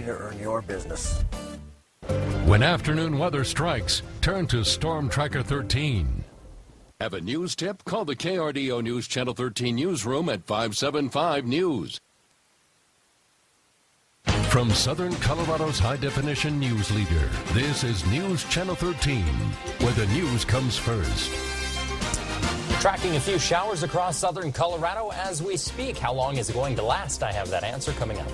to earn your business. When afternoon weather strikes, turn to Storm Tracker 13. Have a news tip? Call the KRDO News Channel 13 newsroom at 575-NEWS. From Southern Colorado's high-definition news leader, this is News Channel 13, where the news comes first. Tracking a few showers across southern Colorado as we speak. How long is it going to last? I have that answer coming up.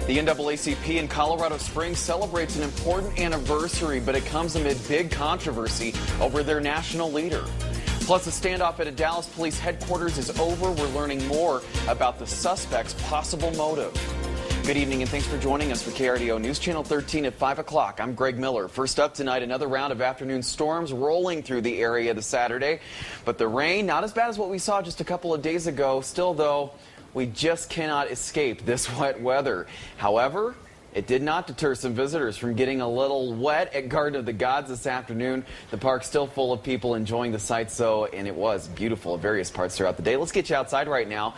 The NAACP in Colorado Springs celebrates an important anniversary, but it comes amid big controversy over their national leader. Plus, a standoff at a Dallas police headquarters is over. We're learning more about the suspect's possible motive. Good evening and thanks for joining us for KRDO News Channel 13 at 5 o'clock. I'm Greg Miller. First up tonight, another round of afternoon storms rolling through the area this Saturday. But the rain, not as bad as what we saw just a couple of days ago. Still, though, we just cannot escape this wet weather. However, it did not deter some visitors from getting a little wet at Garden of the Gods this afternoon. The park's still full of people enjoying the sights, though, and it was beautiful at various parts throughout the day. Let's get you outside right now.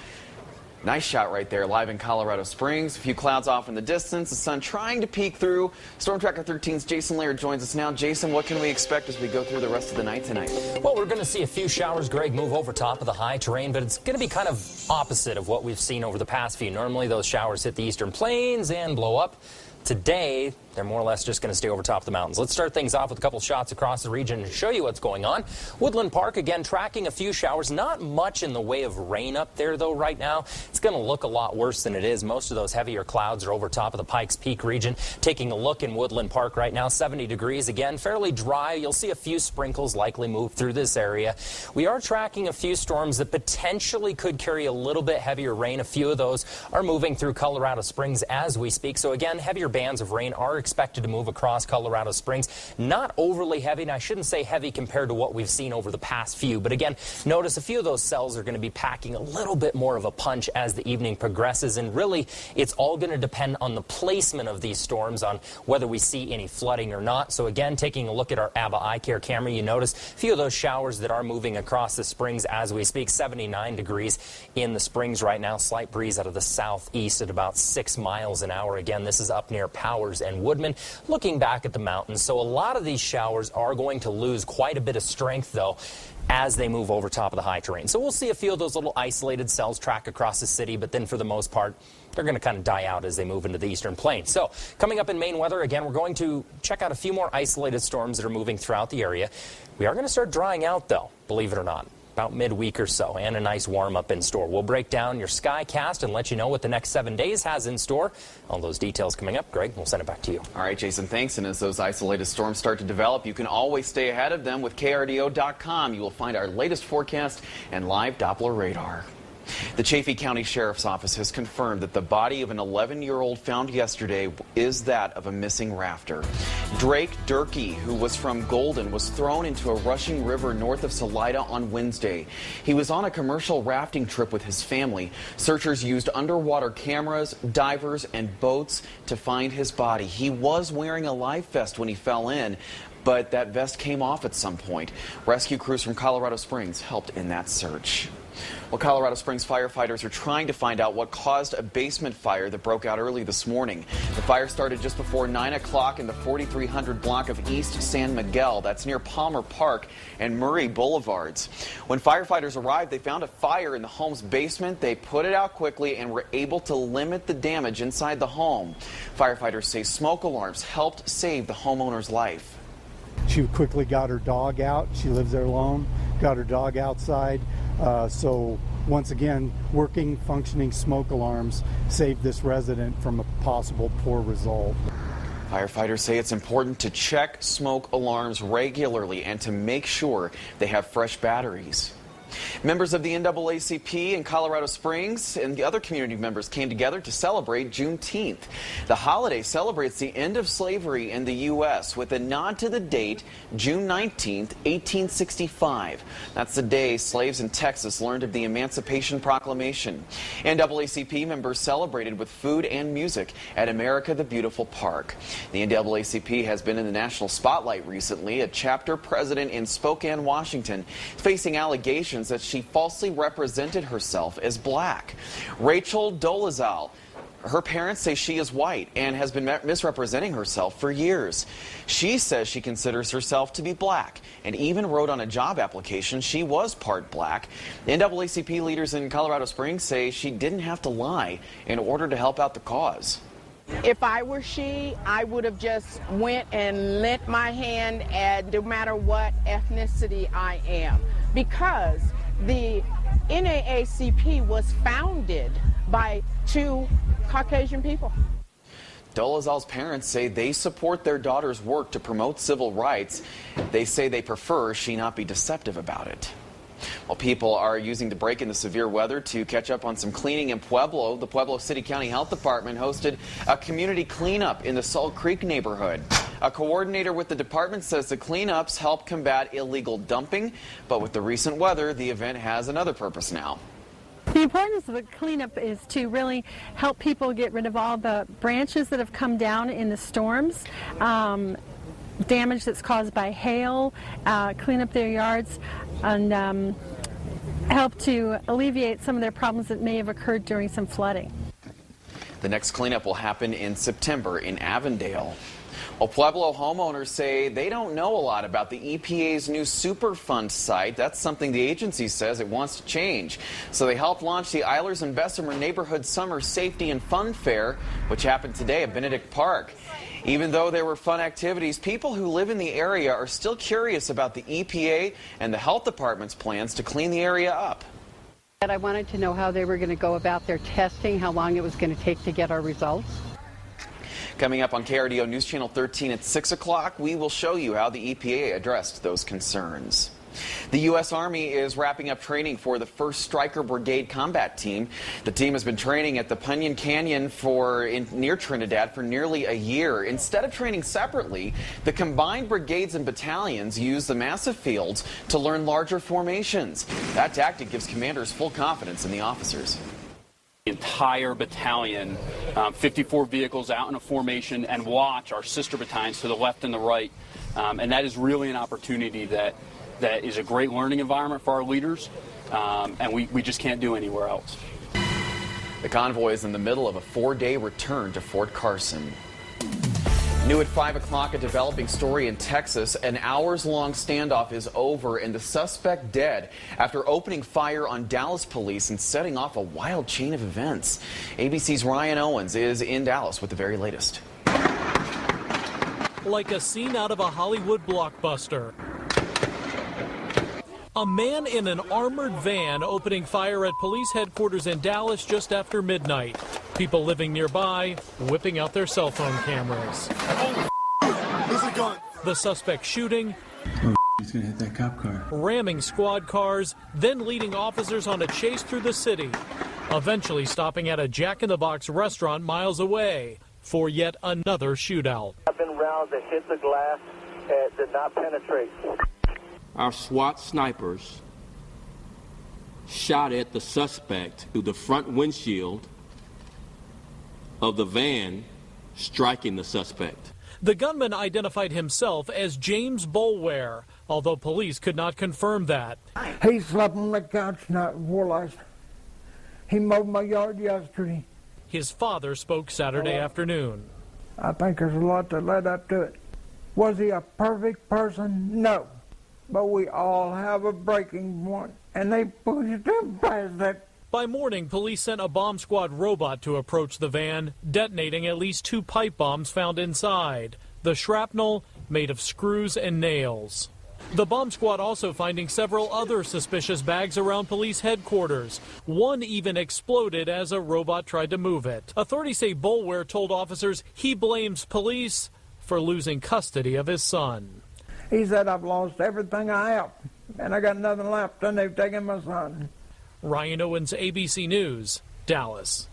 Nice shot right there, live in Colorado Springs. A few clouds off in the distance, the sun trying to peek through. Storm Tracker 13's Jason Laird joins us now. Jason, what can we expect as we go through the rest of the night tonight? Well, we're going to see a few showers, Greg, move over top of the high terrain, but it's going to be kind of opposite of what we've seen over the past few. Normally, those showers hit the eastern plains and blow up. Today, they're more or less just going to stay over top of the mountains. Let's start things off with a couple shots across the region and show you what's going on. Woodland Park, again, tracking a few showers. Not much in the way of rain up there, though, right now. It's going to look a lot worse than it is. Most of those heavier clouds are over top of the Pikes Peak region. Taking a look in Woodland Park right now, 70 degrees. Again, fairly dry. You'll see a few sprinkles likely move through this area. We are tracking a few storms that potentially could carry a little bit heavier rain. A few of those are moving through Colorado Springs as we speak. So, again, heavier bands of rain are expected to move across Colorado Springs. Not overly heavy, and I shouldn't say heavy compared to what we've seen over the past few. But again, notice a few of those cells are going to be packing a little bit more of a punch as the evening progresses. And really, it's all going to depend on the placement of these storms, on whether we see any flooding or not. So again, taking a look at our ABBA Eye Care camera, you notice a few of those showers that are moving across the Springs as we speak. 79 degrees in the Springs right now. Slight breeze out of the southeast at about 6 miles an hour. Again, this is up near Powers and Woodman. Looking back at the mountains, so a lot of these showers are going to lose quite a bit of strength, though, as they move over top of the high terrain. So we'll see a few of those little isolated cells track across the city, but then for the most part, they're going to kind of die out as they move into the eastern plains. So coming up in Maine weather, again, we're going to check out a few more isolated storms that are moving throughout the area. We are going to start drying out, though, believe it or not. About midweek or so, and a nice warm-up in store. We'll break down your Skycast and let you know what the next 7 days has in store. All those details coming up. Greg, we'll send it back to you. All right, Jason, thanks. And as those isolated storms start to develop, you can always stay ahead of them with KRDO.com. You will find our latest forecast and live Doppler radar. The Chaffee County Sheriff's Office has confirmed that the body of an 11-year-old found yesterday is that of a missing rafter. Drake Durkee, who was from Golden, was thrown into a rushing river north of Salida on Wednesday. He was on a commercial rafting trip with his family. Searchers used underwater cameras, divers, and boats to find his body. He was wearing a life vest when he fell in, but that vest came off at some point. Rescue crews from Colorado Springs helped in that search. Well, Colorado Springs firefighters are trying to find out what caused a basement fire that broke out early this morning. The fire started just before 9 o'clock in the 4300 block of East San Miguel. That's near Palmer Park and Murray Boulevards. When firefighters arrived, they found a fire in the home's basement. They put it out quickly and were able to limit the damage inside the home. Firefighters say smoke alarms helped save the homeowner's life. She quickly got her dog out. She lives there alone. Got her dog outside. So once again, working, functioning smoke alarms saved this resident from a possible poor result. Firefighters say it's important to check smoke alarms regularly and to make sure they have fresh batteries. Members of the NAACP in Colorado Springs and the other community members came together to celebrate Juneteenth. The holiday celebrates the end of slavery in the U.S. with a nod to the date, June 19th, 1865. That's the day slaves in Texas learned of the Emancipation Proclamation. NAACP members celebrated with food and music at America the Beautiful Park. The NAACP has been in the national spotlight recently. A chapter president in Spokane, Washington, facing allegations that she falsely represented herself as black. Rachel Dolezal Her parents say she is white and has been misrepresenting herself for years. She says she considers herself to be black and even wrote on a job application she was part black. NAACP leaders in Colorado Springs say she didn't have to lie in order to help out the cause. If I were she, I would have just went and lent my hand at no matter what ethnicity I am, because the NAACP was founded by 2 Caucasian people. Dolezal's parents say they support their daughter's work to promote civil rights. They say they prefer she not be deceptive about it. While people are using the break in the severe weather to catch up on some cleaning in Pueblo, the Pueblo City County Health Department hosted a community cleanup in the Salt Creek neighborhood. A coordinator with the department says the cleanups help combat illegal dumping, but with the recent weather, the event has another purpose now. The importance of a cleanup is to really help people get rid of all the branches that have come down in the storms, damage that's caused by hail, clean up their yards, and help to alleviate some of their problems that may have occurred during some flooding. The next cleanup will happen in September in Avondale. Well, Pueblo homeowners say they don't know a lot about the EPA's new Superfund site. That's something the agency says it wants to change. So they helped launch the Eilers and Bessemer Neighborhood Summer Safety and Fun Fair, which happened today at Benedict Park. Even though there were fun activities, people who live in the area are still curious about the EPA and the health department's plans to clean the area up. I wanted to know how they were going to go about their testing, how long it was going to take to get our results. Coming up on KRDO News Channel 13 at 6 o'clock, we will show you how the EPA addressed those concerns. The U.S. Army is wrapping up training for the 1st Stryker Brigade Combat Team. The team has been training at the Punyon Canyon near Trinidad for nearly a year. Instead of training separately, the combined brigades and battalions use the massive fields to learn larger formations. That tactic gives commanders full confidence in the officers. The entire battalion, 54 vehicles out in a formation, and watch our sister battalions to the left and the right. And that is really an opportunity that is a great learning environment for our leaders, and we just can't do anywhere else. The convoy is in the middle of a 4-day return to Fort Carson. New at 5 o'clock, a developing story in Texas. An hours-long standoff is over and the suspect dead after opening fire on Dallas police and setting off a wild chain of events. ABC's Ryan Owens is in Dallas with the very latest. Like a scene out of a Hollywood blockbuster. A man in an armored van opening fire at police headquarters in Dallas just after midnight. People living nearby whipping out their cell phone cameras. There's a gun. The suspect shooting, He's gonna hit that cop car. ramming squad cars, then leading officers on a chase through the city, eventually stopping at a Jack in the Box restaurant miles away for yet another shootout. I've been rounds that hit the glass and did not penetrate. Our SWAT snipers shot at the suspect through the front windshield of the van, striking the suspect. The gunman identified himself as James Boulware, although police could not confirm that. He slept on the couch night before last. He mowed my yard yesterday. His father spoke Saturday afternoon. I think there's a lot that led up to it. Was he a perfect person? No. But we all have a breaking point, and they pushed him past that. By morning, police sent a bomb squad robot to approach the van, detonating at least 2 pipe bombs found inside. The shrapnel made of screws and nails. The bomb squad also finding several other suspicious bags around police headquarters. One even exploded as a robot tried to move it. Authorities say Boulware told officers he blames police for losing custody of his son. He said, I've lost everything I have, and I got nothing left, and they've taken my son. Ryan Owens, ABC News, Dallas.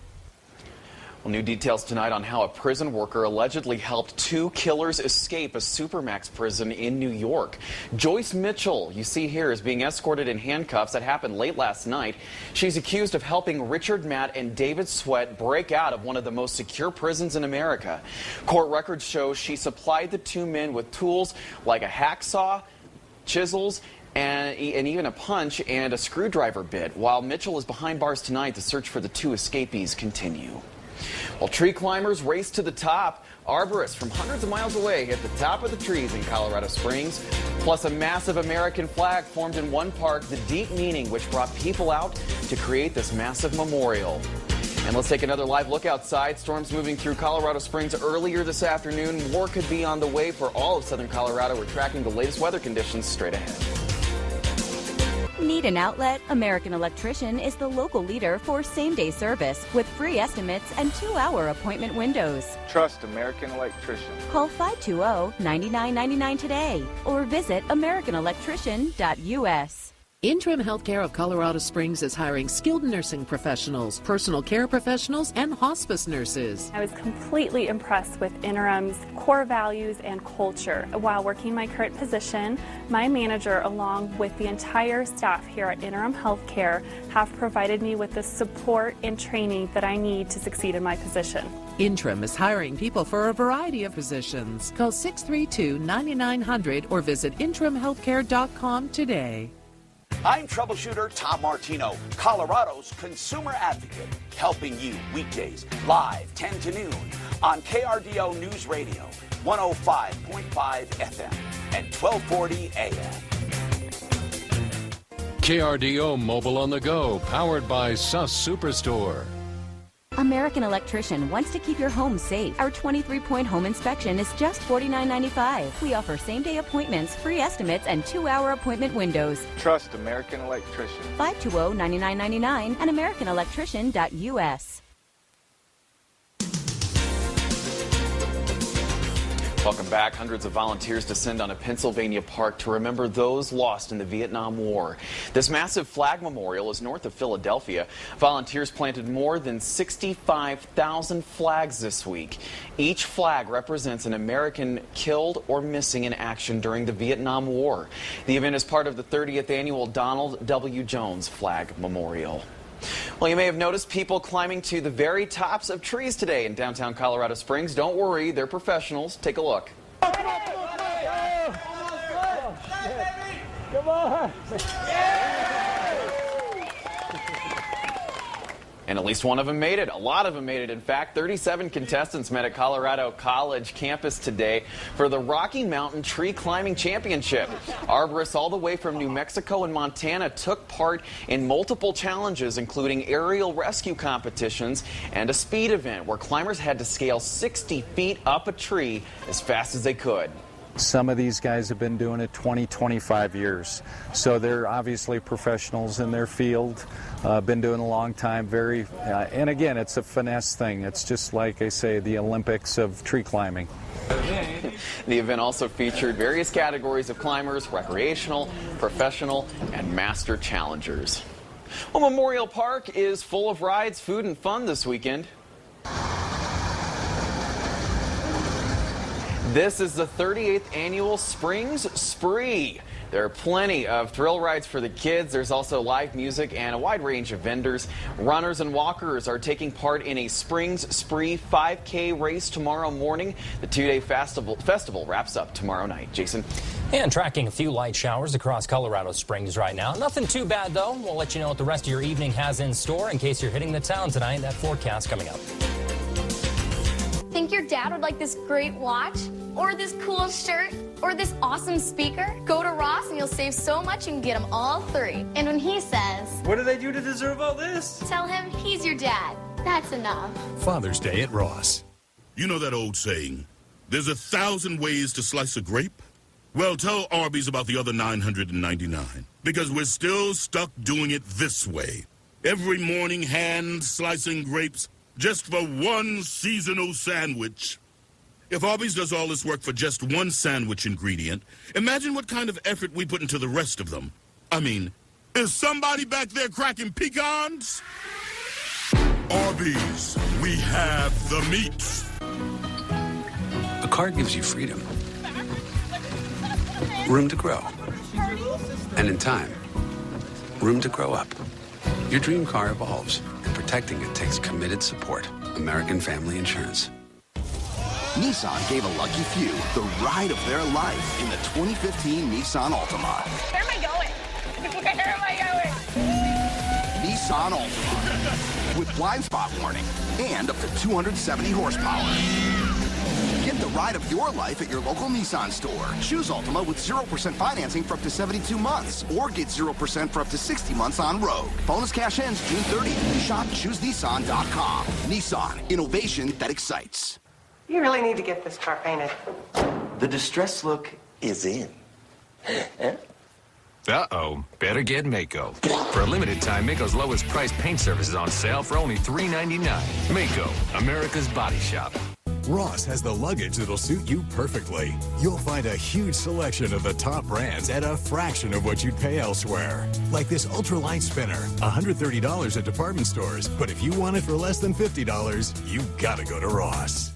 Well, new details tonight on how a prison worker allegedly helped 2 killers escape a Supermax prison in New York. Joyce Mitchell, you see here, is being escorted in handcuffs. That happened late last night. She's accused of helping Richard Matt and David Sweat break out of one of the most secure prisons in America. Court records show she supplied the 2 men with tools like a hacksaw, chisels, and even a punch and a screwdriver bit. While Mitchell is behind bars tonight, the search for the 2 escapees continue. While tree climbers race to the top, arborists from hundreds of miles away hit the top of the trees in Colorado Springs. Plus, a massive American flag formed in one park, the deep meaning which brought people out to create this massive memorial. And let's take another live look outside. Storms moving through Colorado Springs earlier this afternoon. More could be on the way for all of southern Colorado. We're tracking the latest weather conditions straight ahead. Need an outlet? American Electrician is the local leader for same-day service with free estimates and 2-hour appointment windows. Trust American Electrician. Call 520-9999 today or visit americanelectrician.us. Interim Healthcare of Colorado Springs is hiring skilled nursing professionals, personal care professionals, and hospice nurses. I was completely impressed with Interim's core values and culture. While working my current position, my manager, along with the entire staff here at Interim Healthcare, have provided me with the support and training that I need to succeed in my position. Interim is hiring people for a variety of positions. Call 632-9900 or visit interimhealthcare.com today. I'm troubleshooter Tom Martino, Colorado's consumer advocate, helping you weekdays live 10 to noon on KRDO News Radio, 105.5 FM and 1240 AM. KRDO Mobile on the Go, powered by Suss Superstore. American Electrician wants to keep your home safe. Our 23-point home inspection is just $49.95. We offer same-day appointments, free estimates, and 2-hour appointment windows. Trust American Electrician. 520-9999 and americanelectrician.us. Welcome back. Hundreds of volunteers descend on a Pennsylvania park to remember those lost in the Vietnam War. This massive flag memorial is north of Philadelphia. Volunteers planted more than 65,000 flags this week. Each flag represents an American killed or missing in action during the Vietnam War. The event is part of the 30th annual Donald W. Jones Flag Memorial. Well, you may have noticed people climbing to the very tops of trees today in downtown Colorado Springs. Don't worry, they're professionals. Take a look. Come on! And at least one of them made it. A lot of them made it. In fact, 37 contestants met at Colorado College campus today for the Rocky Mountain Tree Climbing Championship. Arborists all the way from New Mexico and Montana took part in multiple challenges, including aerial rescue competitions and a speed event where climbers had to scale 60 feet up a tree as fast as they could. Some of these guys have been doing it 20, 25 years. So they're obviously professionals in their field, been doing a long time. And again, it's a finesse thing. It's just like I say, the Olympics of tree climbing. The event also featured various categories of climbers: recreational, professional, and master challengers. Well, Memorial Park is full of rides, food, and fun this weekend. This is the 38th annual Springs Spree. There are plenty of thrill rides for the kids. There's also live music and a wide range of vendors. Runners and walkers are taking part in a Springs Spree 5K race tomorrow morning. The two-day festival wraps up tomorrow night. Jason? And tracking a few light showers across Colorado Springs right now. Nothing too bad, though. We'll let you know what the rest of your evening has in store in case you're hitting the town tonight. That forecast coming up. Think your dad would like this great watch, or this cool shirt, or this awesome speaker? Go to Ross and you'll save so much and get him all three. And when he says, "What did I do to deserve all this?" tell him he's your dad. That's enough. Father's Day at Ross. You know that old saying, there's 1,000 ways to slice a grape? Well, tell Arby's about the other 999, because we're still stuck doing it this way. Every morning, hand slicing grapes just for one seasonal sandwich. If Arby's does all this work for just one sandwich ingredient, imagine what kind of effort we put into the rest of them. I mean, is somebody back there cracking pecans? Arby's, we have the meat. A car gives you freedom, room to grow, and in time, room to grow up. Your dream car evolves, and protecting it takes committed support. American Family Insurance. Nissan gave a lucky few the ride of their life in the 2015 Nissan Altima. Where am I going? Where am I going? Nissan Altima. with blind spot warning and up to 270 horsepower. Get the ride of your life at your local Nissan store. Choose Altima with 0% financing for up to 72 months or get 0% for up to 60 months on Rogue. Bonus cash ends June 30th. Shop ChooseNissan.com. Nissan, innovation that excites. You really need to get this car painted. The distress look is in. Uh-oh. Better get Mako. For a limited time, Mako's lowest price paint service is on sale for only $3.99. Mako, America's Body Shop. Ross has the luggage that'll suit you perfectly. You'll find a huge selection of the top brands at a fraction of what you'd pay elsewhere. Like this ultralight spinner, $130 at department stores. But if you want it for less than $50, you gotta go to Ross.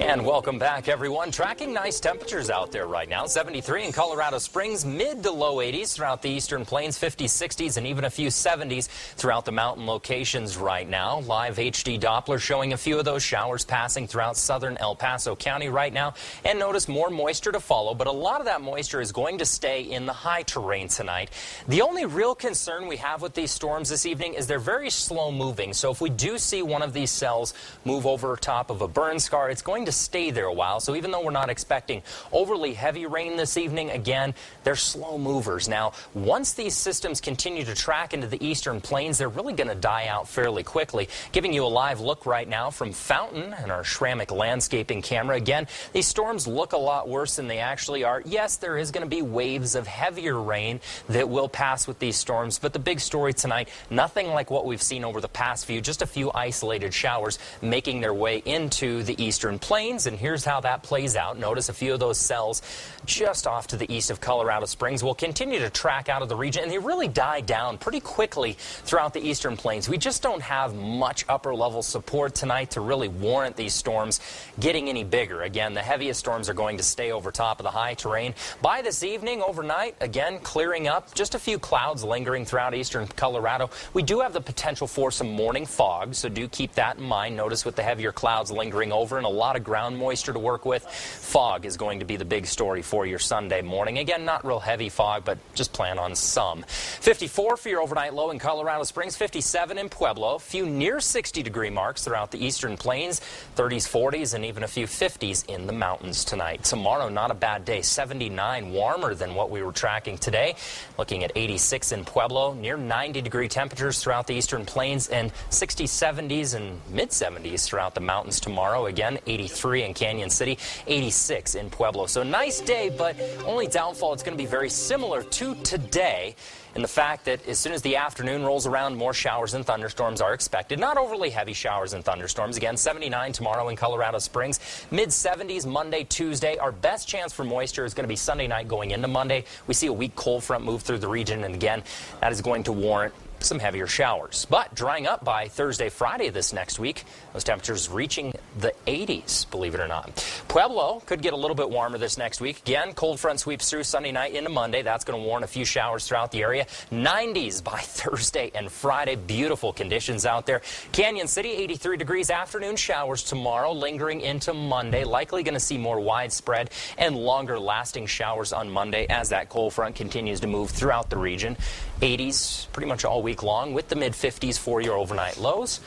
And welcome back, everyone. Tracking nice temperatures out there right now. 73 in Colorado Springs, mid to low 80s throughout the eastern plains, 50s, 60s, and even a few 70s throughout the mountain locations right now. Live HD Doppler showing a few of those showers passing throughout southern El Paso County right now. And notice more moisture to follow, but a lot of that moisture is going to stay in the high terrain tonight. The only real concern we have with these storms this evening is they're very slow moving. So if we do see one of these cells move over top of a burn scar, it's going to stay there a while. So even though we're not expecting overly heavy rain this evening, again, they're slow movers. Now, once these systems continue to track into the eastern plains, they're really going to die out fairly quickly. Giving you a live look right now from Fountain and our Schrammick landscaping camera. Again, these storms look a lot worse than they actually are. Yes, there is going to be waves of heavier rain that will pass with these storms, but the big story tonight, nothing like what we've seen over the past few, just a few isolated showers making their way into the eastern plains. And here's how that plays out. Notice a few of those cells just off to the east of Colorado Springs will continue to track out of the region, and they really die down pretty quickly throughout the eastern plains. We just don't have much upper level support tonight to really warrant these storms getting any bigger. Again, the heaviest storms are going to stay over top of the high terrain. By this evening, overnight, again, clearing up, just a few clouds lingering throughout eastern Colorado. We do have the potential for some morning fog, so do keep that in mind. Notice with the heavier clouds lingering over and a lot of ground moisture to work with, fog is going to be the big story for your Sunday morning. Again, not real heavy fog, but just plan on some. 54 for your overnight low in Colorado Springs, 57 in Pueblo, a few near 60-degree marks throughout the eastern plains, 30s, 40s, and even a few 50s in the mountains tonight. Tomorrow, not a bad day, 79, warmer than what we were tracking today. Looking at 86 in Pueblo, near 90-degree temperatures throughout the eastern plains, and 60s, 70s, and mid-70s throughout the mountains tomorrow. Again, 83 in Canyon City, 86 in Pueblo. So nice day, but only downfall, it's going to be very similar to today in the fact that as soon as the afternoon rolls around, more showers and thunderstorms are expected. Not overly heavy showers and thunderstorms. Again, 79 tomorrow in Colorado Springs, mid-70s Monday, Tuesday. Our best chance for moisture is going to be Sunday night going into Monday. We see a weak cold front move through the region, and again, that is going to warrant some heavier showers. But drying up by Thursday, Friday this next week, those temperatures reaching the 80s, believe it or not. Pueblo could get a little bit warmer this next week. Again, cold front sweeps through Sunday night into Monday. That's going to warrant a few showers throughout the area. 90s by Thursday and Friday. Beautiful conditions out there. Canyon City, 83 degrees. Afternoon showers tomorrow, lingering into Monday. Likely going to see more widespread and longer lasting showers on Monday as that cold front continues to move throughout the region. 80s pretty much all week long with the mid-50s for your overnight lows.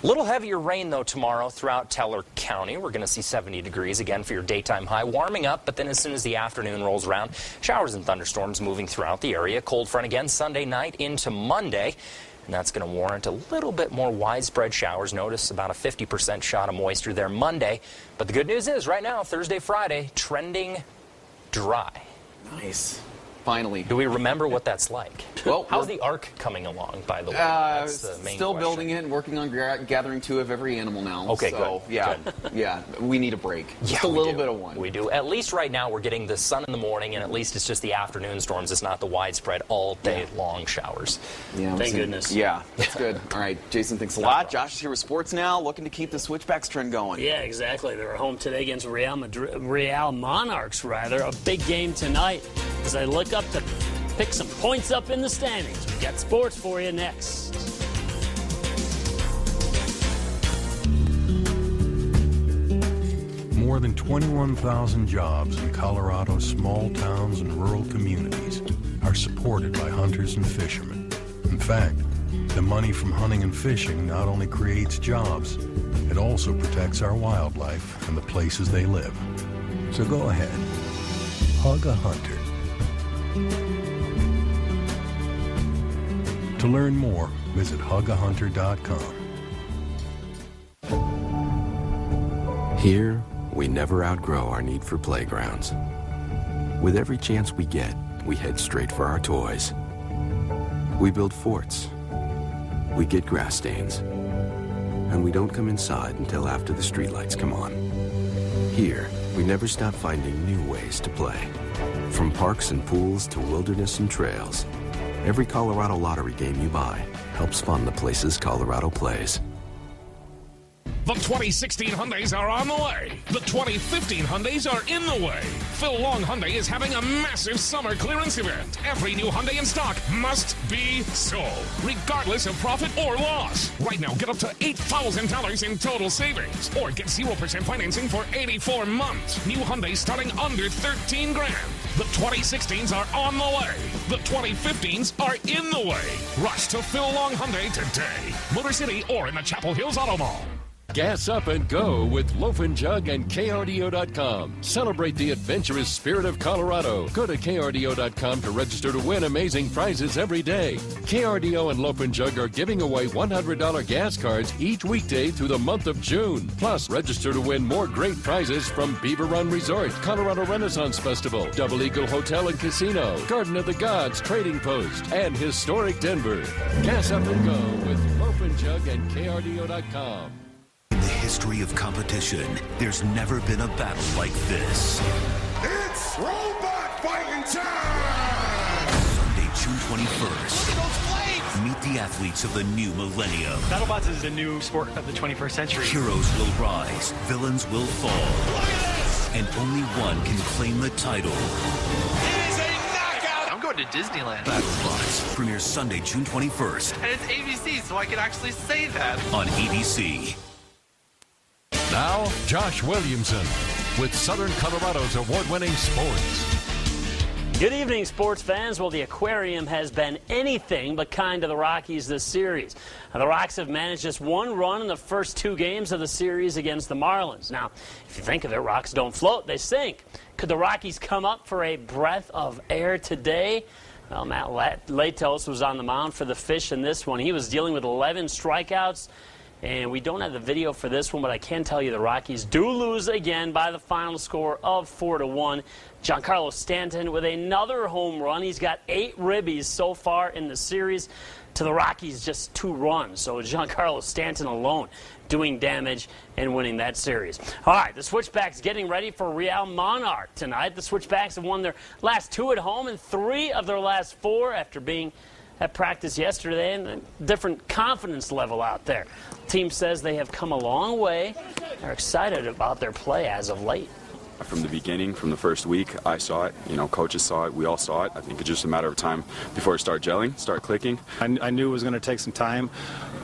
A little heavier rain, though, tomorrow throughout Teller County. We're going to see 70 degrees again for your daytime high. Warming up, but then as soon as the afternoon rolls around, showers and thunderstorms moving throughout the area. Cold front again Sunday night into Monday. And that's going to warrant a little bit more widespread showers. Notice about a 50% shot of moisture there Monday. But the good news is right now, Thursday, Friday, trending dry. Nice. Finally. Do we remember what that's like? Well, how's the ARC coming along, by the way? That's the main still question. building it and working on gathering two of every animal now. Okay, so, good. Yeah, Good. yeah, we need a break. Just Yeah, a we little do. bit of one. We do. At least right now we're getting the sun in the morning, and at least it's just the afternoon storms. It's not the widespread all day long showers. Yeah, Thank goodness. Yeah, that's good. All right, Jason, thanks a lot. Josh is here with sports now, looking to keep the Switchbacks trend going. Yeah, exactly. They're home today against Real Monarchs, rather. A big game tonight as I look up to pick some points up in the standings. We've got sports for you next. More than 21,000 jobs in Colorado's small towns and rural communities are supported by hunters and fishermen. fact, the money from hunting and fishing not only creates jobs, it also protects our wildlife and the places they live. So go ahead, hug a hunter. To learn more, visit hugahunter.com. Here, we never outgrow our need for playgrounds. With every chance we get, we head straight for our toys. We build forts. We get grass stains. And we don't come inside until after the streetlights come on. Here, we never stop finding new ways to play. From parks and pools to wilderness and trails, every Colorado Lottery game you buy helps fund the places Colorado plays. The 2016 Hyundais are on the way. The 2015 Hyundais are in the way. Phil Long Hyundai is having a massive summer clearance event. Every new Hyundai in stock must be sold, regardless of profit or loss. Right now, get up to $8,000 in total savings, or get 0% financing for 84 months. New Hyundais starting under $13,000. The 2016s are on the way. The 2015s are in the way. Rush to Phil Long Hyundai today. Motor City or in the Chapel Hills Auto Mall. Gas up and go with Loaf and Jug and KRDO.com. Celebrate the adventurous spirit of Colorado. Go to KRDO.com to register to win amazing prizes every day. KRDO and Loaf and Jug are giving away $100 gas cards each weekday through the month of June. Plus, register to win more great prizes from Beaver Run Resort, Colorado Renaissance Festival, Double Eagle Hotel and Casino, Garden of the Gods Trading Post, and historic Denver. Gas up and go with Loaf and Jug and KRDO.com. In the history of competition, there's never been a battle like this. It's robot fighting time! Sunday, June 21st. Meet the athletes of the new millennium. BattleBots is the new sport of the 21st century. Heroes will rise, villains will fall, and only one can claim the title. It is a knockout! I'm going to Disneyland. BattleBots premieres Sunday, June 21st. And it's ABC, so I can actually say that. On ABC. Now, Josh Williamson with Southern Colorado's award-winning sports. Good evening, sports fans. Well, the aquarium has been anything but kind to the Rockies this series. Now, the Rocks have managed just one run in the first two games of the series against the Marlins. Now, if you think of it, Rocks don't float, they sink. Could the Rockies come up for a breath of air today? Well, Matt Latos was on the mound for the Fish in this one. He was dealing with 11 strikeouts. And we don't have the video for this one, but I can tell you the Rockies do lose again by the final score of 4-1. Giancarlo Stanton with another home run. He's got 8 ribbies so far in the series. To the Rockies, just 2 runs. So Giancarlo Stanton alone doing damage and winning that series. All right, the Switchbacks getting ready for Real Monarch tonight. The Switchbacks have won their last 2 at home and 3 of their last 4 after being at practice yesterday, and a different confidence level out there. The team says they have come a long way. They're excited about their play as of late. From the beginning, from the first week, I saw it. You know, coaches saw it. We all saw it. I think it's just a matter of time before it started gelling, start clicking. I knew it was going to take some time.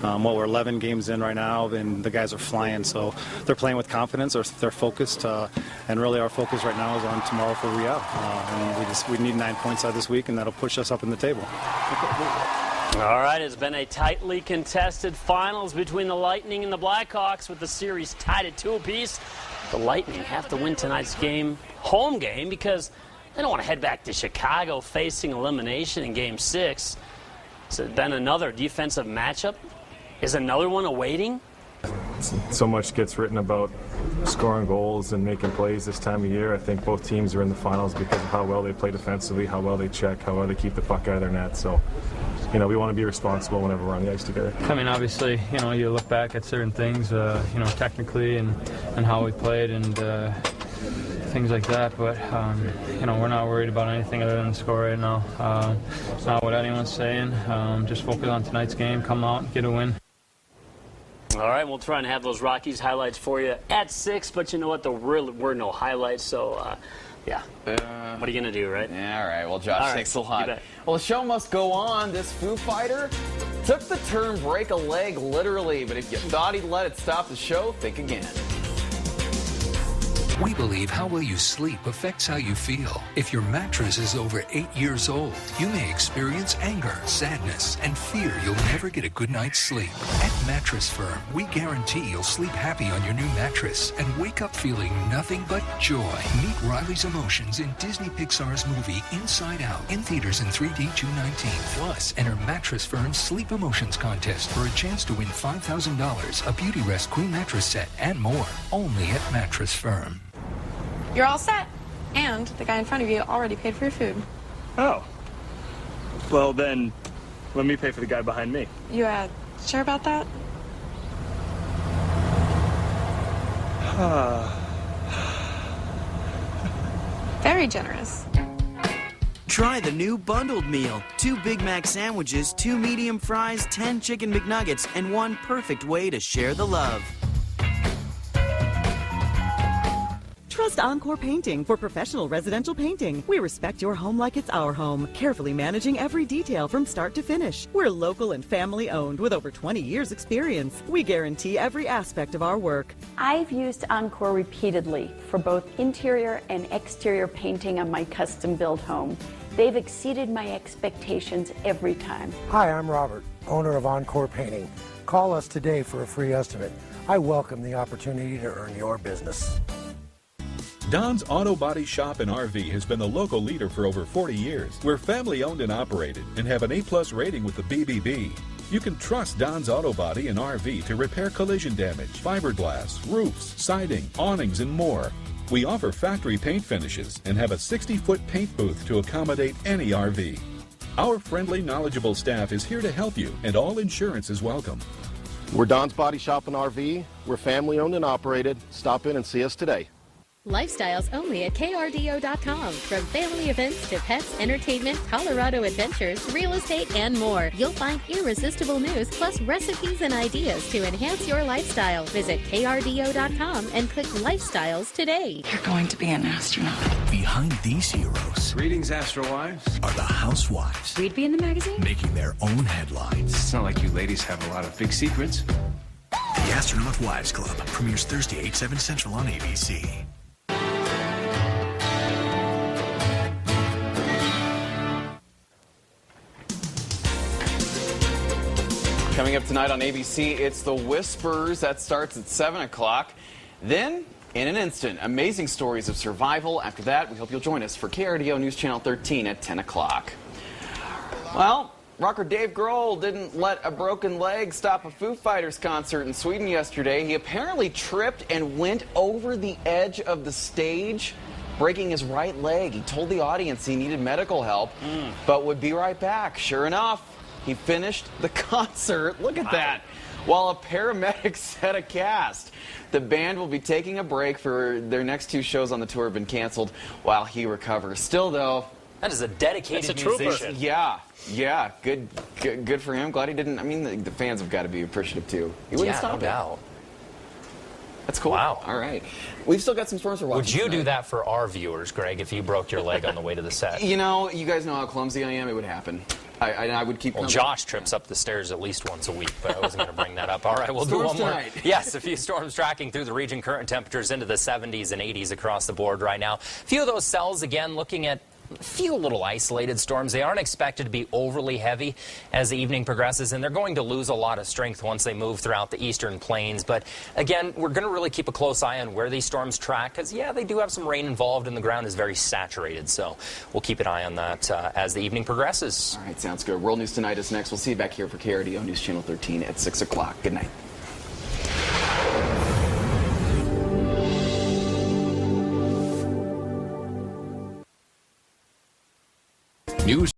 Well, we're 11 games in right now, and the guys are flying. So they're playing with confidence. They're focused, and really our focus right now is on tomorrow for Real. And we need 9 points out of this week, and that'll push us up in the table. All right, it's been a tightly contested finals between the Lightning and the Blackhawks, with the series tied at 2 apiece. The Lightning have to win tonight's game, home game, because they don't want to head back to Chicago facing elimination in Game 6. Has it been another defensive matchup? Is another one awaiting? So much gets written about scoring goals and making plays this time of year. I think both teams are in the finals because of how well they play defensively, how well they check, how well they keep the puck out of their net. So, you know, we want to be responsible whenever we're on the ice together. I mean, obviously, you know, you look back at certain things, you know, technically and how we played and things like that. But, you know, we're not worried about anything other than the score right now. Not what anyone's saying. Just focus on tonight's game, come out and get a win. All right, we'll try and have those Rockies highlights for you at 6, but you know what? There really were no highlights, so, yeah. What are you going to do, right? Yeah, all right. Well, Josh, thanks a lot. Well, the show must go on. This Foo Fighter took the term break a leg literally, but if you thought he'd let it stop the show, think again. We believe how well you sleep affects how you feel. If your mattress is over 8 years old, you may experience anger, sadness, and fear you'll never get a good night's sleep. At Mattress Firm, we guarantee you'll sleep happy on your new mattress and wake up feeling nothing but joy. Meet Riley's emotions in Disney Pixar's movie Inside Out, in theaters in 3D June 19th. Plus, enter Mattress Firm's Sleep Emotions Contest for a chance to win $5,000, a Beauty Rest Queen mattress set, and more. Only at Mattress Firm. You're all set. And the guy in front of you already paid for your food. Oh. Well, then, let me pay for the guy behind me. You, sure about that? Very generous. Try the new bundled meal. 2 Big Mac sandwiches, 2 medium fries, 10 chicken McNuggets, and 1 perfect way to share the love. Trust Encore Painting for professional residential painting. We respect your home like it's our home, carefully managing every detail from start to finish. We're local and family owned with over 20 years experience. We guarantee every aspect of our work. I've used Encore repeatedly for both interior and exterior painting on my custom built home. They've exceeded my expectations every time. Hi, I'm Robert, owner of Encore Painting. Call us today for a free estimate. I welcome the opportunity to earn your business. Don's Auto Body Shop and RV has been the local leader for over 40 years. We're family owned and operated and have an A+ rating with the BBB. You can trust Don's Auto Body and RV to repair collision damage, fiberglass, roofs, siding, awnings, and more. We offer factory paint finishes and have a 60-foot paint booth to accommodate any RV. Our friendly, knowledgeable staff is here to help you, and all insurance is welcome. We're Don's Body Shop and RV. We're family owned and operated. Stop in and see us today. Lifestyles only at KRDO.com. From family events to pets, entertainment, Colorado adventures, real estate, and more. You'll find irresistible news plus recipes and ideas to enhance your lifestyle. Visit KRDO.com and click Lifestyles today. You're going to be an astronaut. Behind these heroes. Greetings, Astro Wives. Are the housewives. We'd be in the magazine? Making their own headlines. It's not like you ladies have a lot of big secrets. The Astronaut Wives Club premieres Thursday, 8/7 Central on ABC. Coming up tonight on ABC, it's The Whispers. That starts at 7 o'clock. Then, in an instant, amazing stories of survival. After that, we hope you'll join us for KRDO News Channel 13 at 10 o'clock. Well, rocker Dave Grohl didn't let a broken leg stop a Foo Fighters concert in Sweden yesterday. He apparently tripped and went over the edge of the stage, breaking his right leg. He told the audience he needed medical help, but would be right back. Sure enough, he finished the concert, look at that, while a paramedic set a cast. The band will be taking a break for their next 2 shows on the tour have been canceled while he recovers. Still, though, that is a dedicated musician. Yeah, good for him. Glad he didn't, I mean, the fans have got to be appreciative, too. He wouldn't stop no doubt. That's cool. Wow. All right. We've still got some storms we're watching. Would you tonight. do that for our viewers, Greg, if you broke your leg on the way to the set? You know, you guys know how clumsy I am. It would happen. I would keep. Well, Josh trips up the stairs at least once a week, but I wasn't going to bring that up. All right, we'll do one more. Tonight. Yes, a few storms tracking through the region. Current temperatures into the 70s and 80s across the board right now. A few of those cells, again, looking at a few little isolated storms. They aren't expected to be overly heavy as the evening progresses, and they're going to lose a lot of strength once they move throughout the eastern plains. But again, we're going to really keep a close eye on where these storms track, because yeah, they do have some rain involved and the ground is very saturated. So we'll keep an eye on that as the evening progresses. All right, sounds good. World News Tonight is next. We'll see you back here for KRDO News Channel 13 at 6 o'clock. Good night. News